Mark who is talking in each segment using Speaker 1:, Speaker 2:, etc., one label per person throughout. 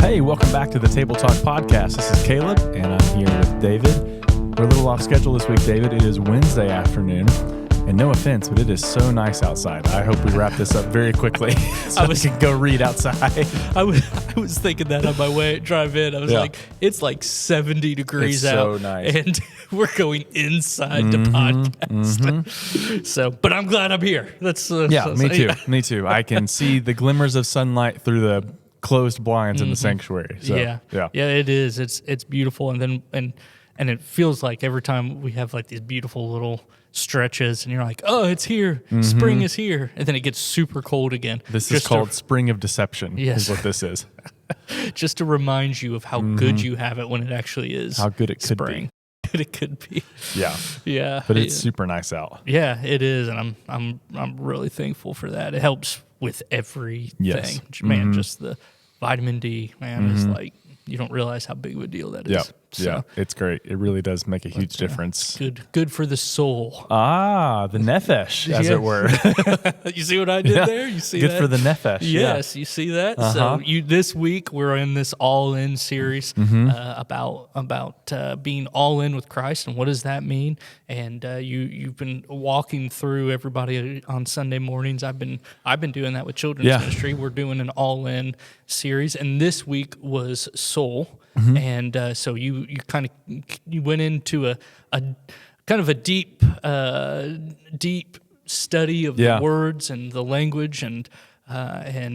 Speaker 1: Hey, welcome back to the Table Talk Podcast. This is Caleb, and I'm here with David. We're a little off schedule this week, David. It is Wednesday afternoon, and no offense, but it is so nice outside. I hope we wrap this up very quickly so we can go read outside.
Speaker 2: I was thinking that on my way drive in. I was like, it's like 70 degrees
Speaker 1: it's
Speaker 2: out,
Speaker 1: so nice.
Speaker 2: and we're going inside to podcast. So, but I'm glad I'm here. That's
Speaker 1: me too. Me too. I can see the glimmers of sunlight through the closed blinds in the sanctuary. So, yeah,
Speaker 2: it is. It's beautiful, and it feels like every time we have like these beautiful little stretches, and you're like, oh, it's here. Spring is here, and then it gets super cold again.
Speaker 1: This is called Spring of Deception.
Speaker 2: Yes.
Speaker 1: Is what this is.
Speaker 2: Just to remind you of how good you have it when it actually is.
Speaker 1: How good it could
Speaker 2: spring. Good it could be.
Speaker 1: Yeah. But it's super nice out.
Speaker 2: Yeah, it is, and I'm really thankful for that. It helps with everything.
Speaker 1: Yes.
Speaker 2: Man, just the vitamin D, man, is like, you don't realize how big of a deal that is.
Speaker 1: Yeah, it's great. It really does make a huge difference.
Speaker 2: Good for the soul.
Speaker 1: The nefesh, as it were.
Speaker 2: You see what I did there? You see
Speaker 1: good
Speaker 2: that?
Speaker 1: For the nefesh.
Speaker 2: Yes, you see that? So this week we're in this all-in series about being all in with Christ, and what does that mean? And you've been walking through everybody on Sunday mornings. I've been doing that with children's ministry. We're doing an all-in series, and this week was soul. And so you went into a kind of a deep study of the words and the language, and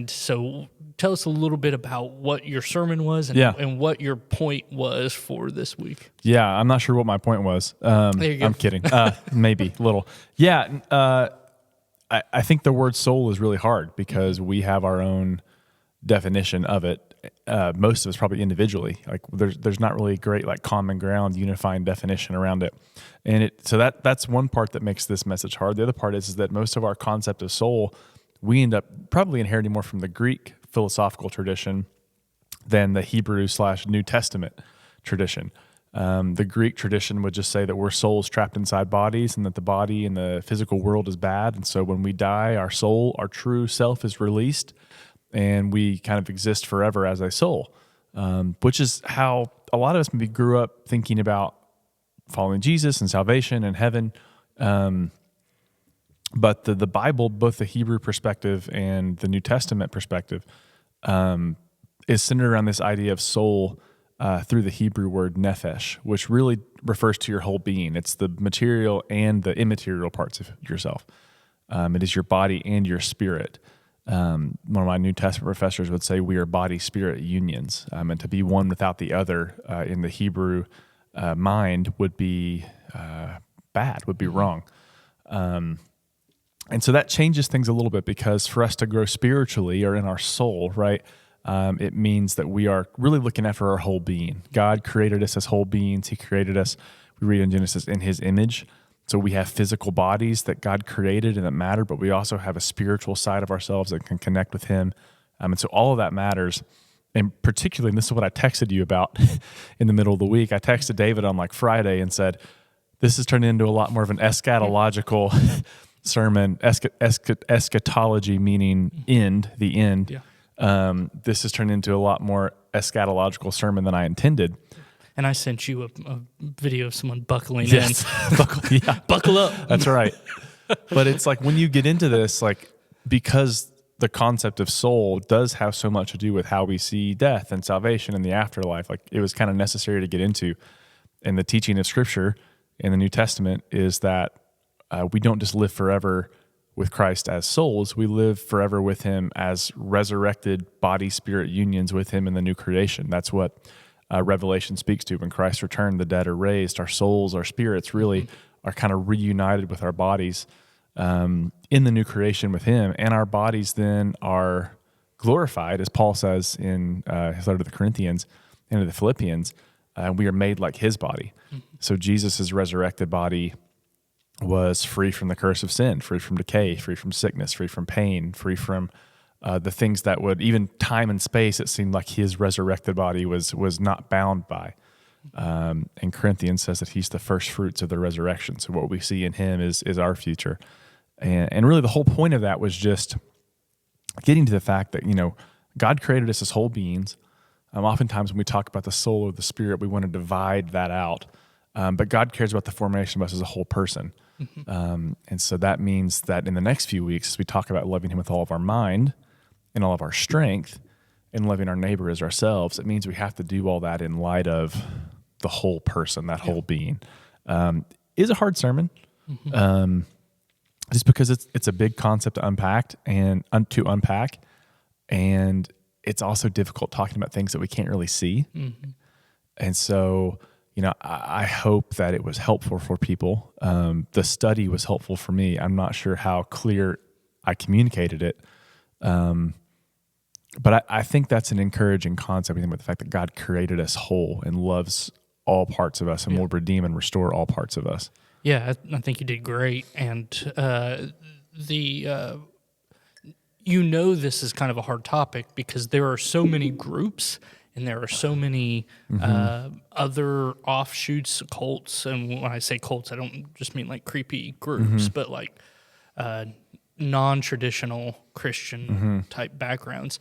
Speaker 2: so tell us a little bit about what your sermon was and what your point was for this week.
Speaker 1: Yeah, I'm not sure what my point was.
Speaker 2: There you go.
Speaker 1: I'm kidding. Maybe a little. Yeah, I think the word soul is really hard because we have our own definition of it. Most of us probably individually, like there's not really a great like common ground unifying definition around it, and that's one part that makes this message hard. The other part is that most of our concept of soul, we end up probably inheriting more from the Greek philosophical tradition than the Hebrew/New Testament tradition. The Greek tradition would just say that we're souls trapped inside bodies, and that the body and the physical world is bad, and so when we die, our soul, our true self, is released. And we kind of exist forever as a soul, which is how a lot of us maybe grew up thinking about following Jesus and salvation and heaven. But the Bible, both the Hebrew perspective and the New Testament perspective, is centered around this idea of soul through the Hebrew word nefesh, which really refers to your whole being. It's the material and the immaterial parts of yourself. It is your body and your spirit. One of my New Testament professors would say we are body-spirit unions, and to be one without the other in the Hebrew mind would be bad, would be wrong. And so that changes things a little bit because for us to grow spiritually or in our soul, right, it means that we are really looking after our whole being. God created us as whole beings. He created us, we read in Genesis, in His image. So we have physical bodies that God created and that matter, but we also have a spiritual side of ourselves that can connect with Him. And so all of that matters. And particularly, and this is what I texted you about in the middle of the week. I texted David on like Friday and said, this has turned into a lot more of an eschatological sermon, eschatology meaning end, the end. Yeah. This has turned into a lot more eschatological sermon than I intended.
Speaker 2: And I sent you a video of someone buckling in. Buckle up.
Speaker 1: That's right. But it's like when you get into this, like because the concept of soul does have so much to do with how we see death and salvation and the afterlife, like it was kind of necessary to get into. And the teaching of Scripture in the New Testament is that we don't just live forever with Christ as souls, we live forever with Him as resurrected body-spirit unions with Him in the new creation. That's what Revelation speaks to. When Christ returned, the dead are raised, our souls, our spirits really are kind of reunited with our bodies in the new creation with Him, and our bodies then are glorified, as Paul says in his letter to the Corinthians and to the Philippians, we are made like His body. So Jesus' resurrected body was free from the curse of sin, free from decay, free from sickness, free from pain, free from the things that would, even time and space, it seemed like His resurrected body was not bound by. And Corinthians says that He's the first fruits of the resurrection. So what we see in Him is our future. And really the whole point of that was just getting to the fact that, God created us as whole beings. Oftentimes when we talk about the soul or the spirit, we want to divide that out. But God cares about the formation of us as a whole person. And so that means that in the next few weeks, as we talk about loving him with all of our mind and all of our strength and loving our neighbor as ourselves, it means we have to do all that in light of the whole person, that whole being. Is a hard sermon, just because it's a big concept to unpack, and it's also difficult talking about things that we can't really see. And so, I hope that it was helpful for people. The study was helpful for me. I'm not sure how clear I communicated it. But I think that's an encouraging concept, about the fact that God created us whole and loves all parts of us and will redeem and restore all parts of us.
Speaker 2: Yeah, I think you did great. And this is kind of a hard topic because there are so many groups and there are so many other offshoots, cults. And when I say cults, I don't just mean like creepy groups, but like non-traditional Christian type backgrounds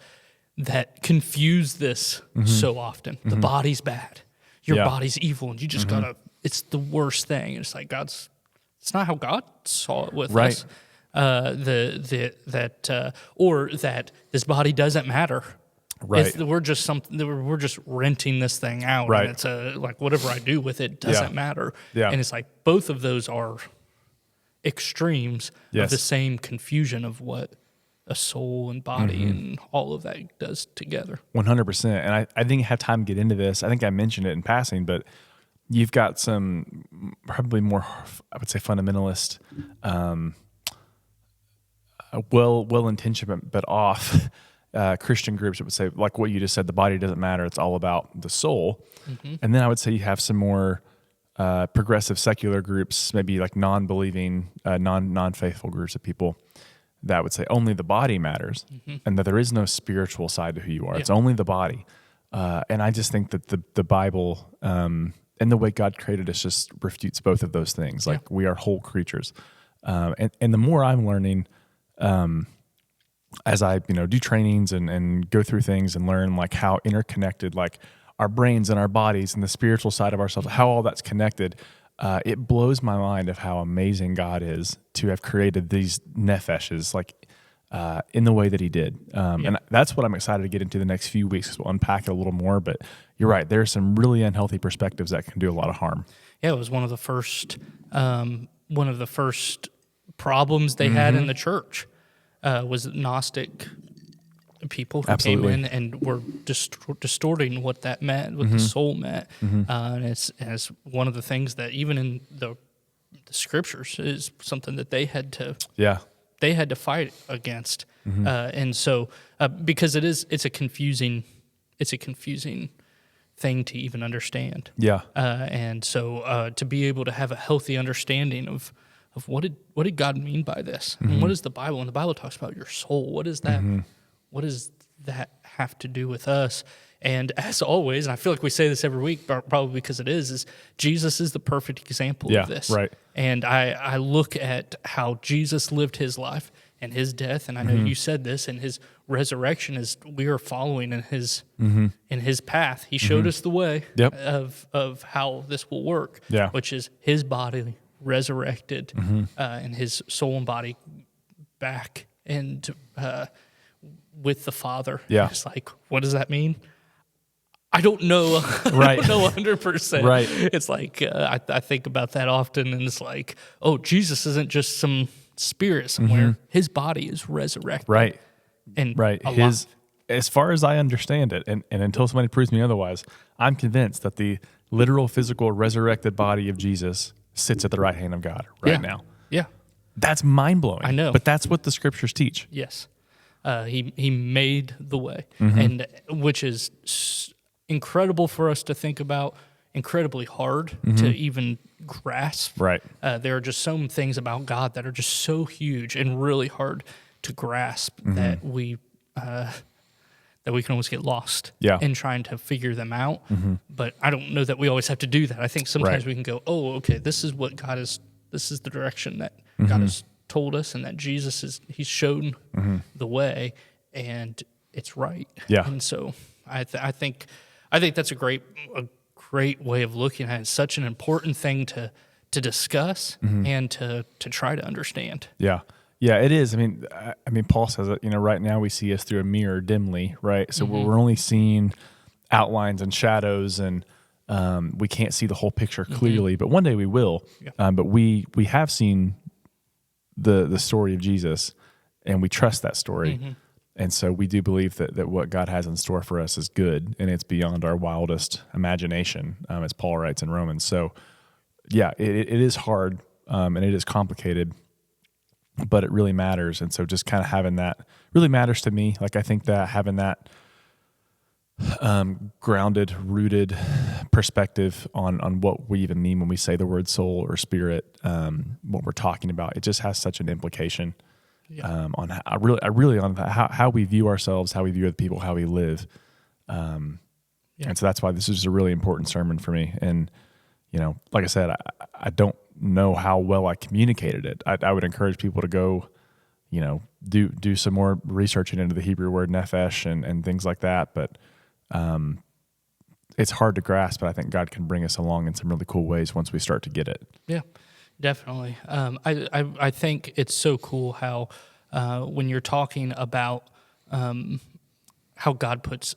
Speaker 2: that confuse this so often. The body's bad. Your body's evil, and you just gotta. It's the worst thing. It's like it's not how God saw it with us. Or that this body doesn't matter.
Speaker 1: Right.
Speaker 2: We're just renting this thing out, and it's like whatever I do with it doesn't matter. Yeah. And it's like both of those are extremes of the same confusion of what a soul and body and all of that does together.
Speaker 1: 100%. And I didn't have time to get into this. I think I mentioned it in passing, but you've got some probably more, I would say, fundamentalist, well-intentioned but off Christian groups that would say, like what you just said, the body doesn't matter. It's all about the soul. And then I would say you have some more progressive secular groups, maybe like non-believing, non-faithful groups of people that would say only the body matters and that there is no spiritual side to who you are. Yeah. It's only the body. And I just think that the Bible and the way God created us just refutes both of those things. Like we are whole creatures. And the more I'm learning, as I do trainings and go through things and learn like how interconnected like our brains and our bodies and the spiritual side of ourselves, how all that's connected, it blows my mind of how amazing God is to have created these nefeshes like in the way that he did. And that's what I'm excited to get into the next few weeks because we'll unpack it a little more. But you're right, there are some really unhealthy perspectives that can do a lot of harm. Yeah,
Speaker 2: it was one of the first problems they had in the church was Gnostic people who came in and were distorting what that meant, what the soul meant. And it's one of the things that even in the scriptures is something that they had to fight against. And so because it's a confusing thing to even understand. And so to be able to have a healthy understanding of what did God mean by this? And what is the Bible? And the Bible talks about your soul. What is that? What does that have to do with us? And as always, and I feel like we say this every week, probably because it is Jesus is the perfect example of this.
Speaker 1: Right.
Speaker 2: And I look at how Jesus lived his life and his death, and I know you said this, and his resurrection is we are following in his path. He showed us the way of how this will work, which is his body resurrected and his soul and body back and with the Father. It's like, what does that mean? I don't know. I don't know 100%.
Speaker 1: Right.
Speaker 2: It's like I think about that often, and it's like, oh, Jesus isn't just some spirit somewhere. His body is resurrected.
Speaker 1: Right.
Speaker 2: And
Speaker 1: as far as I understand it, and until somebody proves me otherwise, I'm convinced that the literal, physical, resurrected body of Jesus sits at the right hand of God now.
Speaker 2: Yeah.
Speaker 1: That's mind-blowing.
Speaker 2: I know.
Speaker 1: But that's what the scriptures teach.
Speaker 2: Yes. He made the way, and which is incredible for us to think about, incredibly hard to even grasp.
Speaker 1: Right.
Speaker 2: There are just some things about God that are just so huge and really hard to grasp that we can almoys get lost in trying to figure them out. But I don't know that we always have to do that. I think sometimes we can go, oh, okay, this is what God is. This is the direction that God has told us, and that he's shown the way, and it's right. And so I think that's a great way of looking at it. It's such an important thing to discuss and to try to understand.
Speaker 1: Yeah. Yeah, it is. I mean, Paul says that, right now we see us through a mirror dimly, right? So we're only seeing outlines and shadows, and we can't see the whole picture clearly, but one day we will. Yeah. But we have seen the story of Jesus, and we trust that story. And so we do believe that what God has in store for us is good, and it's beyond our wildest imagination, as Paul writes in Romans. So, yeah, it is hard, and it is complicated, but it really matters. And so just kind of having that really matters to me. Like, I think that having that grounded, rooted perspective on what we even mean when we say the word soul or spirit, what we're talking about, it just has such an implication. Yeah. On how we view ourselves, how we view other people, how we live. And so that's why this is a really important sermon for me. And, like I said, I don't know how well I communicated it. I would encourage people to go, do some more researching into the Hebrew word nephesh and things like that. But it's hard to grasp, but I think God can bring us along in some really cool ways once we start to get it. Yeah.
Speaker 2: Definitely. I think it's so cool how when you're talking about how God puts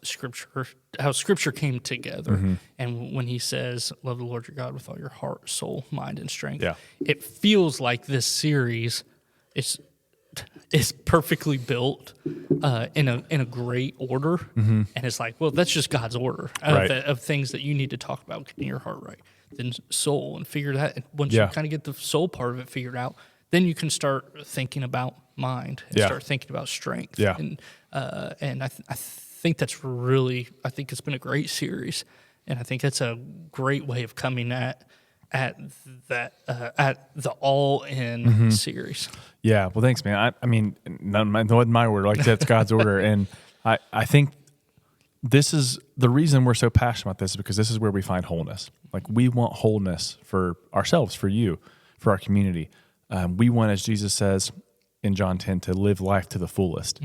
Speaker 2: how Scripture came together, and when He says, "Love the Lord your God with all your heart, soul, mind, and strength," it feels like this series is perfectly built in a great order, and it's like, well, that's just God's order of things that you need to talk about getting your heart right. Then soul, and figure that. And once you kind of get the soul part of it figured out, then you can start thinking about mind and start thinking about strength. Yeah. And I think that's really, I think it's been a great series, and I think that's a great way of coming at that at the all in series.
Speaker 1: Yeah. Well, thanks, man. I mean, it wasn't my word. Like I said, it's God's order, and I think this is the reason we're so passionate about this, is because this is where we find wholeness. Like, we want wholeness for ourselves, for you, for our community. We want, as Jesus says in John 10, to live life to the fullest.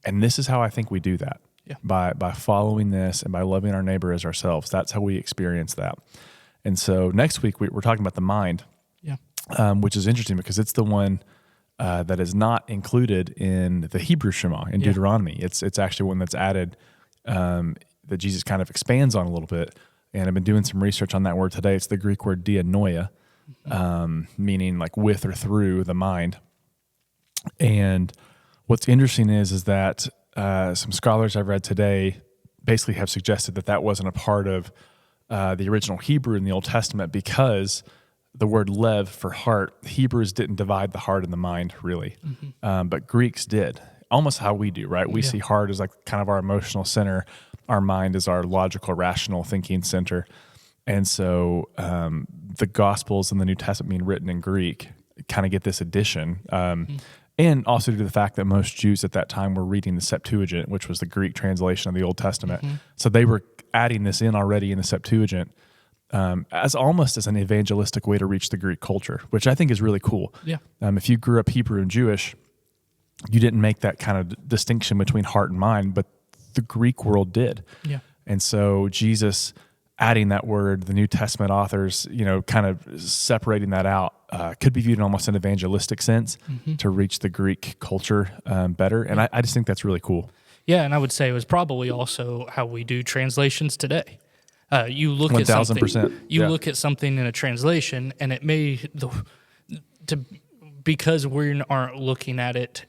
Speaker 1: And this is how I think we do that. Yeah. By following this and by loving our neighbor as ourselves. That's how we experience that. And so next week we're talking about the mind, which is interesting because it's the one that is not included in the Hebrew Shema in Deuteronomy. It's actually one that's added, that Jesus kind of expands on a little bit. And I've been doing some research on that word today. It's the Greek word dianoia, meaning like with or through the mind. And what's interesting is that some scholars I've read today basically have suggested that wasn't a part of the original Hebrew in the Old Testament, because the word lev for heart, Hebrews didn't divide the heart and the mind really, but Greeks did, almost how we do, right? We see heart as like kind of our emotional center. Our mind is our logical, rational thinking center. And so the Gospels and the New Testament being written in Greek kind of get this addition. And also due to the fact that most Jews at that time were reading the Septuagint, which was the Greek translation of the Old Testament. So they were adding this in already in the Septuagint as almost as an evangelistic way to reach the Greek culture, which I think is really cool. Yeah. If you grew up Hebrew and Jewish, you didn't make that kind of distinction between heart and mind, but the Greek world did. Yeah. And so Jesus adding that word, the New Testament authors, kind of separating that out, could be viewed in almost an evangelistic sense to reach the Greek culture better. And I just think that's really cool. Yeah,
Speaker 2: and I would say it was probably also how we do translations today. You look
Speaker 1: 1,000%.
Speaker 2: At something. You look at something in a translation, and it may because we aren't looking at it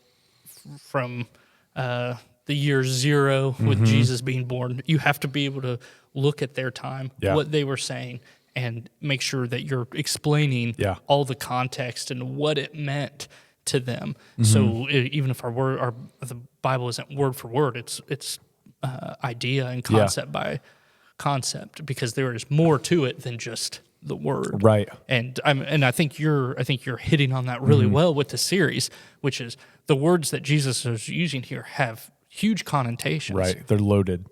Speaker 2: from the year zero with Jesus being born. You have to be able to look at their time, what they were saying, and make sure that you're explaining all the context and what it meant to them. So even if the Bible isn't word for word, it's idea and concept by concept, because there is more to it than just the word.
Speaker 1: Right.
Speaker 2: And I think you're hitting on that really well with the series, which is the words that Jesus is using here have huge connotations.
Speaker 1: Right. They're loaded.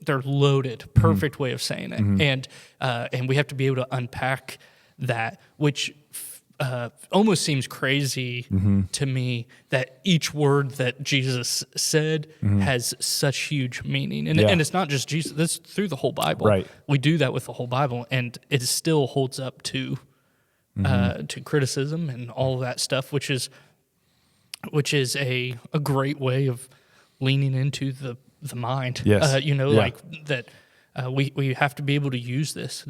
Speaker 2: Perfect way of saying it. And we have to be able to unpack that, which almost seems crazy to me that each word that Jesus said has such huge meaning. And, and it's not just Jesus, that's through the whole Bible.
Speaker 1: Right.
Speaker 2: We do that with the whole Bible, and it still holds up to criticism and all of that stuff, which is a great way of leaning into the mind.
Speaker 1: Yes.
Speaker 2: Like that we have to be able to use this.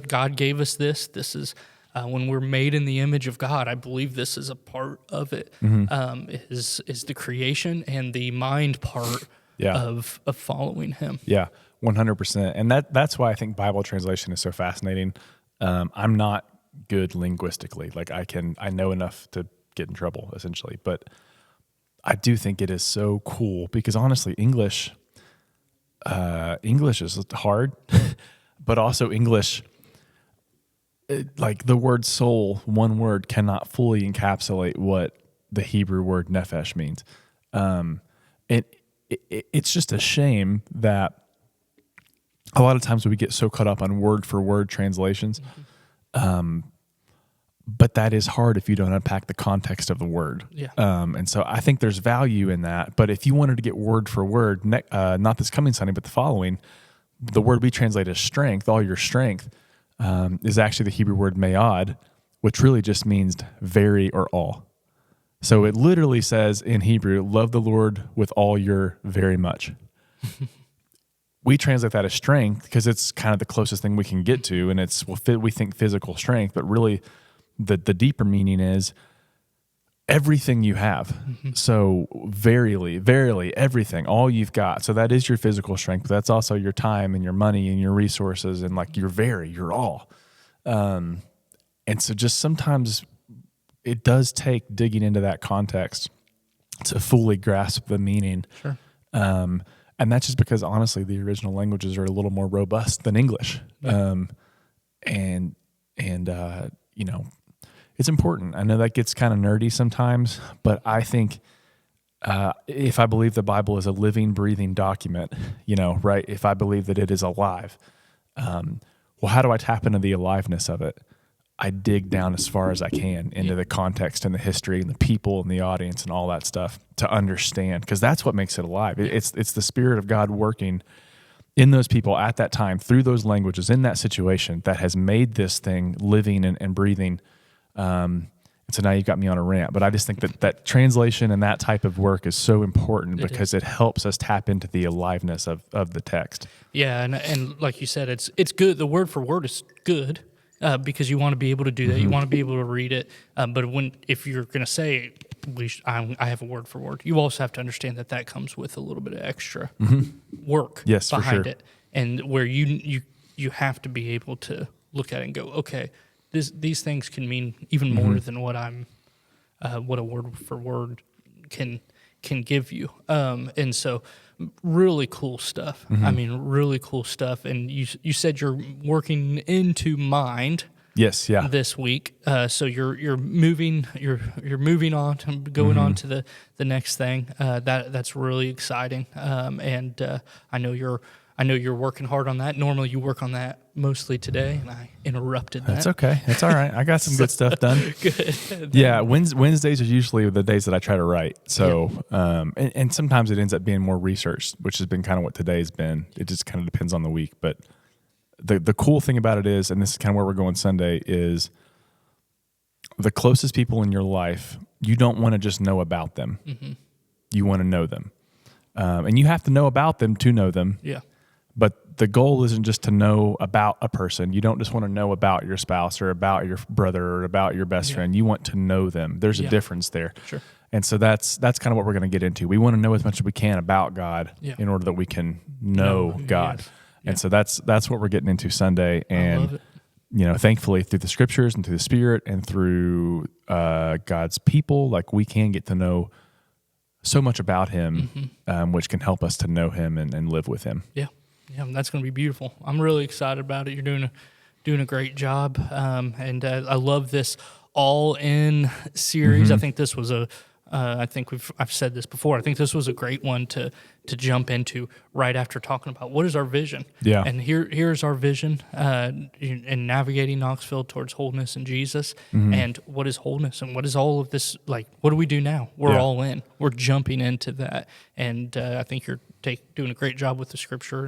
Speaker 2: God gave us this. This is when we're made in the image of God. I believe this is a part of it. Is the creation and the mind part of following Him.
Speaker 1: Yeah, 100%. And that's why I think Bible translation is so fascinating. I'm not good linguistically. Like I know enough to get in trouble essentially, but I do think it is so cool because honestly, English is hard, but also English, like the word soul, one word cannot fully encapsulate what the Hebrew word nephesh means. It's just a shame that a lot of times we get so caught up on word for word translations. But that is hard if you don't unpack the context of the word.
Speaker 2: Yeah.
Speaker 1: And so I think there's value in that. But if you wanted to get word for word, not this coming Sunday, but the following, the word we translate as strength, all your strength, is actually the Hebrew word mayad, which really just means very or all. So it literally says in Hebrew, love the Lord with all your very much. We translate that as strength because it's kind of the closest thing we can get to, and we think physical strength, but really the deeper meaning is everything you have. So verily, everything, all you've got. So that is your physical strength, but that's also your time and your money and your resources and like your all. And so just sometimes it does take digging into that context to fully grasp the meaning.
Speaker 2: Sure.
Speaker 1: And that's just because honestly, the original languages are a little more robust than English.
Speaker 2: Yeah.
Speaker 1: It's important. I know that gets kind of nerdy sometimes, but I think if I believe the Bible is a living, breathing document, right? If I believe that it is alive, well, how do I tap into the aliveness of it? I dig down as far as I can into the context and the history and the people and the audience and all that stuff to understand, because that's what makes it alive. It's the Spirit of God working in those people at that time through those languages in that situation that has made this thing living and breathing. And so now you've got me on a rant, but I just think that translation and that type of work is so important because it helps us tap into the aliveness of the text.
Speaker 2: Yeah, and like you said, it's good. The word for word is good because you want to be able to do that. You want to be able to read it. But if you're going to say, I have a word for word, you also have to understand that comes with a little bit of extra work behind it, and where you have to be able to look at it and go, okay, these things can mean even more than what what a word for word can give you. And so really cool stuff. I mean, really cool stuff. And you said you're working into mind.
Speaker 1: Yes, yeah.
Speaker 2: This week, so you're moving on, going on to the next thing. That's really exciting. And I know you're working hard on that. Normally, you work on that mostly today, and I interrupted that.
Speaker 1: That's okay. That's all right. I got some good stuff done.
Speaker 2: Good.
Speaker 1: Yeah, Wednesdays are usually the days that I try to write. So, and sometimes it ends up being more research, which has been kind of what today's been. It just kind of depends on the week. But the cool thing about it is, and this is kind of where we're going Sunday, is the closest people in your life, you don't want to just know about them. You want to know them. And you have to know about them to know them.
Speaker 2: Yeah.
Speaker 1: But the goal isn't just to know about a person. You don't just want to know about your spouse or about your brother or about your best friend. You want to know them. There's a difference there.
Speaker 2: Sure.
Speaker 1: And so that's kind of what we're going to get into. We want to know as much as we can about God in order that we can know God.
Speaker 2: Yes.
Speaker 1: And so that's what we're getting into Sunday. And
Speaker 2: I love it.
Speaker 1: Thankfully through the scriptures and through the Spirit and through God's people, like we can get to know so much about Him, which can help us to know Him and live with Him.
Speaker 2: Yeah. Yeah, that's going to be beautiful. I'm really excited about it. You're doing a great job, and I love this all-in series. I think this was I think I've said this before. I think this was a great one to jump into right after talking about what is our vision.
Speaker 1: Yeah.
Speaker 2: And here's our vision in navigating Knoxville towards wholeness in Jesus. And what is wholeness and what is all of this, like, what do we do now? We're all in. We're jumping into that. And I think you're doing a great job with the scripture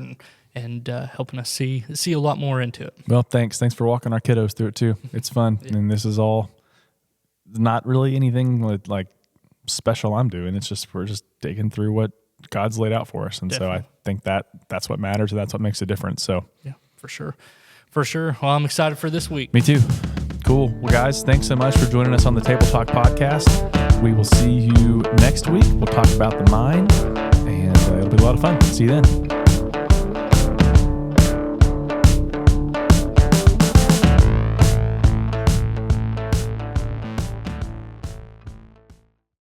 Speaker 2: and helping us see a lot more into it.
Speaker 1: Well, thanks. Thanks for walking our kiddos through it too. It's fun. And this is all not really anything like special I'm doing. It's just, we're just digging through what God's laid out for us. And
Speaker 2: Definitely.
Speaker 1: so I think that's what matters. And that's what makes a difference. So
Speaker 2: yeah, for sure. Well, I'm excited for this week.
Speaker 1: Me too. Cool. Well, guys, thanks so much for joining us on the Table Talk podcast. We will see you next week. We'll talk about the mind, and it'll be a lot of fun. See you then.